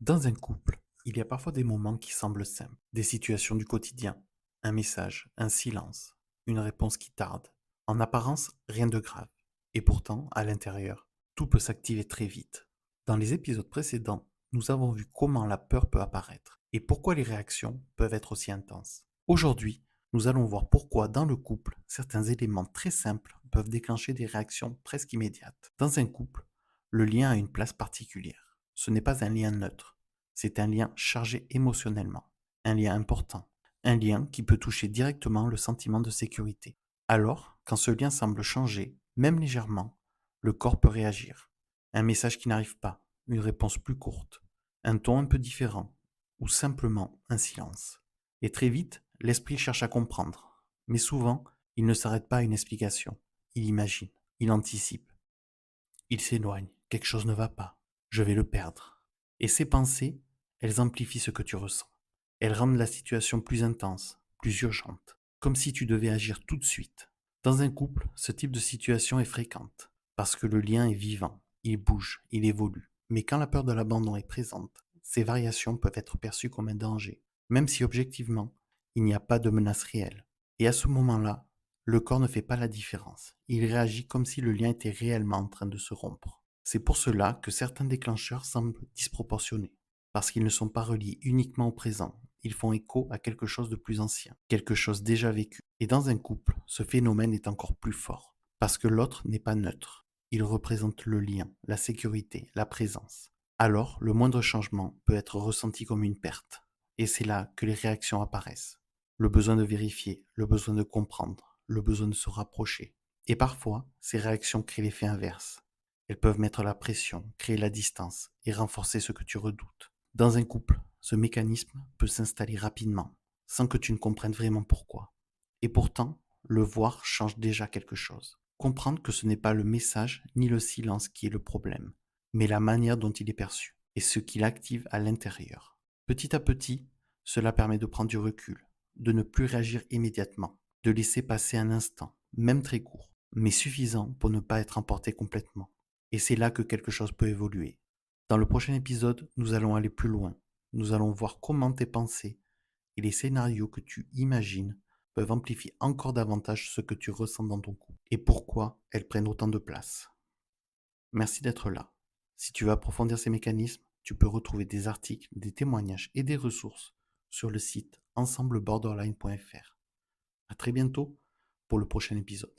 Dans un couple, il y a parfois des moments qui semblent simples, des situations du quotidien, un message, un silence, une réponse qui tarde. En apparence, rien de grave. Et pourtant, à l'intérieur, tout peut s'activer très vite. Dans les épisodes précédents, nous avons vu comment la peur peut apparaître et pourquoi les réactions peuvent être aussi intenses. Aujourd'hui, nous allons voir pourquoi dans le couple, certains éléments très simples peuvent déclencher des réactions presque immédiates. Dans un couple, le lien a une place particulière. Ce n'est pas un lien neutre, c'est un lien chargé émotionnellement, un lien important, un lien qui peut toucher directement le sentiment de sécurité. Alors, quand ce lien semble changer, même légèrement, le corps peut réagir. Un message qui n'arrive pas, une réponse plus courte, un ton un peu différent, ou simplement un silence. Et très vite, l'esprit cherche à comprendre. Mais souvent, il ne s'arrête pas à une explication. Il imagine, il anticipe. Il s'éloigne, quelque chose ne va pas, je vais le perdre. Et ces pensées, elles amplifient ce que tu ressens. Elles rendent la situation plus intense, plus urgente, comme si tu devais agir tout de suite. Dans un couple, ce type de situation est fréquente, parce que le lien est vivant, il bouge, il évolue. Mais quand la peur de l'abandon est présente, ces variations peuvent être perçues comme un danger, même si objectivement, il n'y a pas de menace réelle. Et à ce moment-là, le corps ne fait pas la différence. Il réagit comme si le lien était réellement en train de se rompre. C'est pour cela que certains déclencheurs semblent disproportionnés, parce qu'ils ne sont pas reliés uniquement au présent. Ils font écho à quelque chose de plus ancien, quelque chose déjà vécu. Et dans un couple, ce phénomène est encore plus fort, parce que l'autre n'est pas neutre. Il représente le lien, la sécurité, la présence. Alors, le moindre changement peut être ressenti comme une perte. Et c'est là que les réactions apparaissent. Le besoin de vérifier, le besoin de comprendre, le besoin de se rapprocher. Et parfois, ces réactions créent l'effet inverse. Elles peuvent mettre la pression, créer la distance et renforcer ce que tu redoutes. Dans un couple, ce mécanisme peut s'installer rapidement, sans que tu ne comprennes vraiment pourquoi. Et pourtant, le voir change déjà quelque chose. Comprendre que ce n'est pas le message ni le silence qui est le problème, mais la manière dont il est perçu et ce qu'il active à l'intérieur. Petit à petit, cela permet de prendre du recul, de ne plus réagir immédiatement, de laisser passer un instant, même très court, mais suffisant pour ne pas être emporté complètement. Et c'est là que quelque chose peut évoluer. Dans le prochain épisode, nous allons aller plus loin. Nous allons voir comment tes pensées et les scénarios que tu imagines peuvent amplifier encore davantage ce que tu ressens dans ton couple et pourquoi elles prennent autant de place. Merci d'être là. Si tu veux approfondir ces mécanismes, tu peux retrouver des articles, des témoignages et des ressources sur le site ensembleborderline.fr. À très bientôt pour le prochain épisode.